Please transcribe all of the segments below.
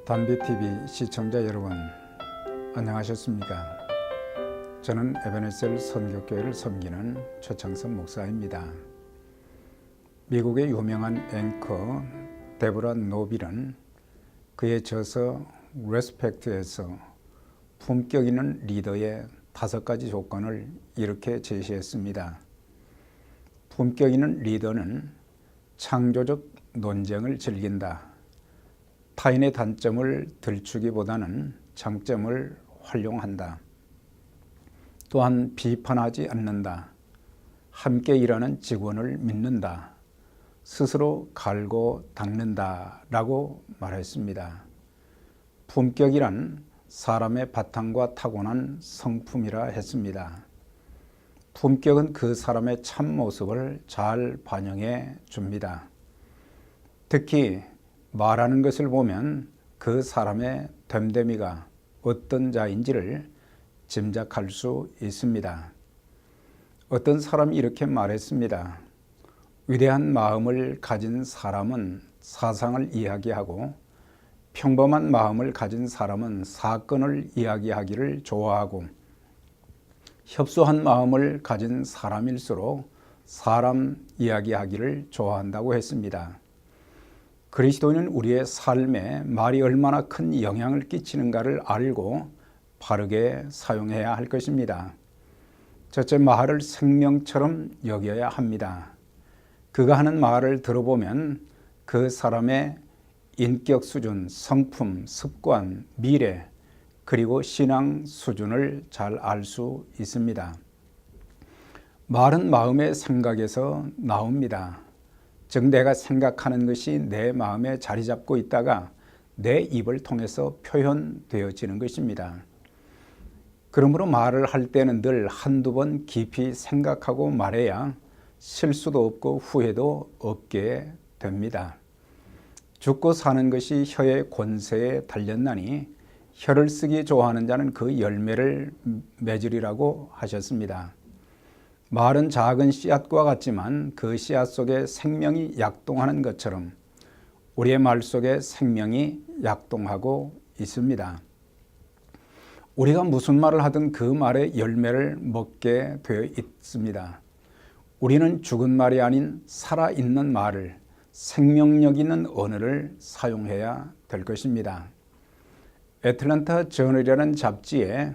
담비TV 시청자 여러분, 안녕하셨습니까? 저는 에베네셀 선교교회를 섬기는 최창선 목사입니다. 미국의 유명한 앵커 데보라 노빌은 그의 저서 레스펙트에서 품격 있는 리더의 5가지 조건을 이렇게 제시했습니다. 품격 있는 리더는 창조적 논쟁을 즐긴다. 타인의 단점을 들추기보다는 장점을 활용한다. 또한 비판하지 않는다. 함께 일하는 직원을 믿는다. 스스로 갈고 닦는다 라고 말했습니다. 품격이란 사람의 바탕과 타고난 성품이라 했습니다. 품격은 그 사람의 참모습을 잘 반영해 줍니다. 특히 말하는 것을 보면 그 사람의 됨됨이가 어떤 자인지를 짐작할 수 있습니다. 어떤 사람이 이렇게 말했습니다. 위대한 마음을 가진 사람은 사상을 이야기하고 평범한 마음을 가진 사람은 사건을 이야기하기를 좋아하고 협소한 마음을 가진 사람일수록 사람 이야기하기를 좋아한다고 했습니다. 그리스도인은 우리의 삶에 말이 얼마나 큰 영향을 끼치는가를 알고 바르게 사용해야 할 것입니다. 첫째, 말을 생명처럼 여겨야 합니다. 그가 하는 말을 들어보면 그 사람의 인격 수준, 성품, 습관, 미래, 그리고 신앙 수준을 잘 알 수 있습니다. 말은 마음의 생각에서 나옵니다. 즉 내가 생각하는 것이 내 마음에 자리 잡고 있다가 내 입을 통해서 표현되어지는 것입니다. 그러므로 말을 할 때는 늘 한두 번 깊이 생각하고 말해야 실수도 없고 후회도 없게 됩니다. 죽고 사는 것이 혀의 권세에 달렸나니 혀를 쓰기 좋아하는 자는 그 열매를 맺으리라고 하셨습니다. 말은 작은 씨앗과 같지만 그 씨앗 속에 생명이 약동하는 것처럼 우리의 말 속에 생명이 약동하고 있습니다. 우리가 무슨 말을 하든 그 말의 열매를 먹게 되어 있습니다. 우리는 죽은 말이 아닌 살아있는 말을, 생명력 있는 언어를 사용해야 될 것입니다. 애틀랜타 저널이라는 잡지에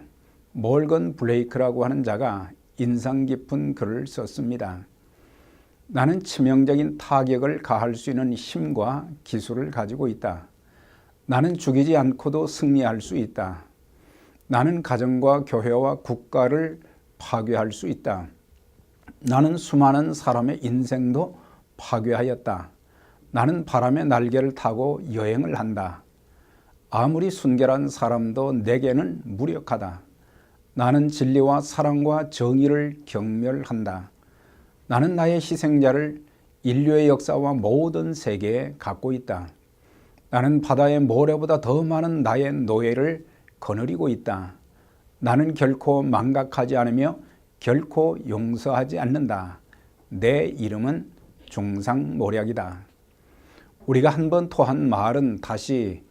몰건 블레이크라고 하는 자가 인상 깊은 글을 썼습니다. 나는 치명적인 타격을 가할 수 있는 힘과 기술을 가지고 있다. 나는 죽이지 않고도 승리할 수 있다. 나는 가정과 교회와 국가를 파괴할 수 있다. 나는 수많은 사람의 인생도 파괴하였다. 나는 바람의 날개를 타고 여행을 한다. 아무리 순결한 사람도 내게는 무력하다. 나는 진리와 사랑과 정의를 경멸한다. 나는 나의 희생자를 인류의 역사와 모든 세계에 갖고 있다. 나는 바다의 모래보다 더 많은 나의 노예를 거느리고 있다. 나는 결코 망각하지 않으며 결코 용서하지 않는다. 내 이름은 중상모략이다. 우리가 한 번 토한 말은 다시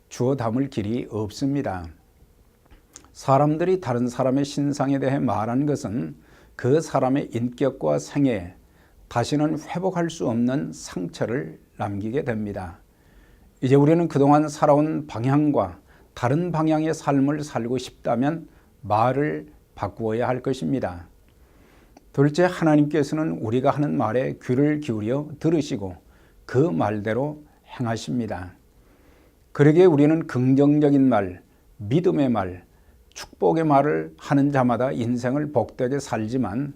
주워 담을 길이 없습니다. 사람들이 다른 사람의 신상에 대해 말하는 것은 그 사람의 인격과 생애에 다시는 회복할 수 없는 상처를 남기게 됩니다. 이제 우리는 그동안 살아온 방향과 다른 방향의 삶을 살고 싶다면 말을 바꾸어야 할 것입니다. 둘째, 하나님께서는 우리가 하는 말에 귀를 기울여 들으시고 그 말대로 행하십니다. 그러기에 우리는 긍정적인 말, 믿음의 말, 축복의 말을 하는 자마다 인생을 복되게 살지만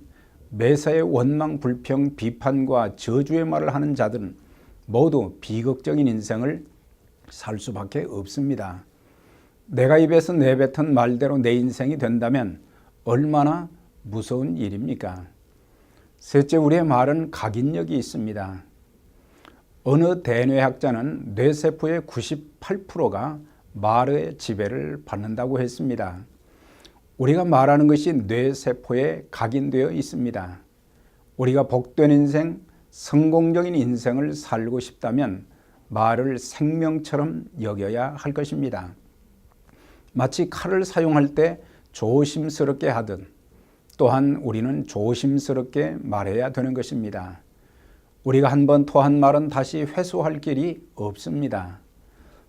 매사에 원망, 불평, 비판과 저주의 말을 하는 자들은 모두 비극적인 인생을 살 수밖에 없습니다. 내가 입에서 내뱉은 말대로 내 인생이 된다면 얼마나 무서운 일입니까? 셋째, 우리의 말은 각인력이 있습니다. 어느 대뇌학자는 뇌세포의 98%가 말의 지배를 받는다고 했습니다. 우리가 말하는 것이 뇌세포에 각인되어 있습니다. 우리가 복된 인생, 성공적인 인생을 살고 싶다면 말을 생명처럼 여겨야 할 것입니다. 마치 칼을 사용할 때 조심스럽게 하듯 또한 우리는 조심스럽게 말해야 되는 것입니다. 우리가 한번 토한 말은 다시 회수할 길이 없습니다.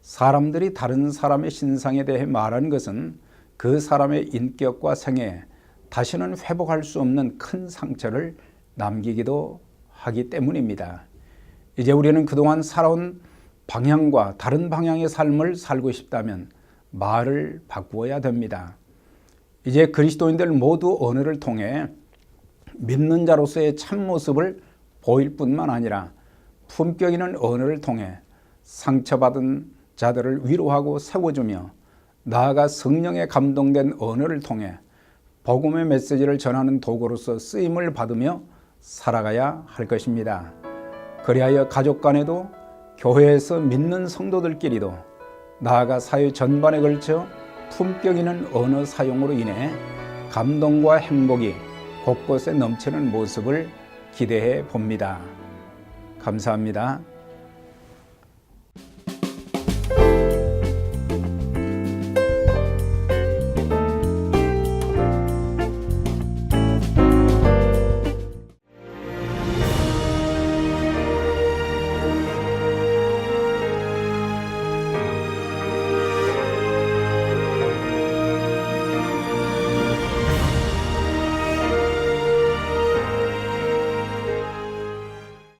사람들이 다른 사람의 신상에 대해 말하는 것은 그 사람의 인격과 생애에 다시는 회복할 수 없는 큰 상처를 남기기도 하기 때문입니다. 이제 우리는 그동안 살아온 방향과 다른 방향의 삶을 살고 싶다면 말을 바꾸어야 됩니다. 이제 그리스도인들 모두 언어를 통해 믿는 자로서의 참모습을 보일 뿐만 아니라 품격 있는 언어를 통해 상처받은 자들을 위로하고 세워주며 나아가 성령에 감동된 언어를 통해 복음의 메시지를 전하는 도구로서 쓰임을 받으며 살아가야 할 것입니다. 그리하여 가족 간에도 교회에서 믿는 성도들끼리도 나아가 사회 전반에 걸쳐 품격 있는 언어 사용으로 인해 감동과 행복이 곳곳에 넘치는 모습을 기대해 봅니다. 감사합니다.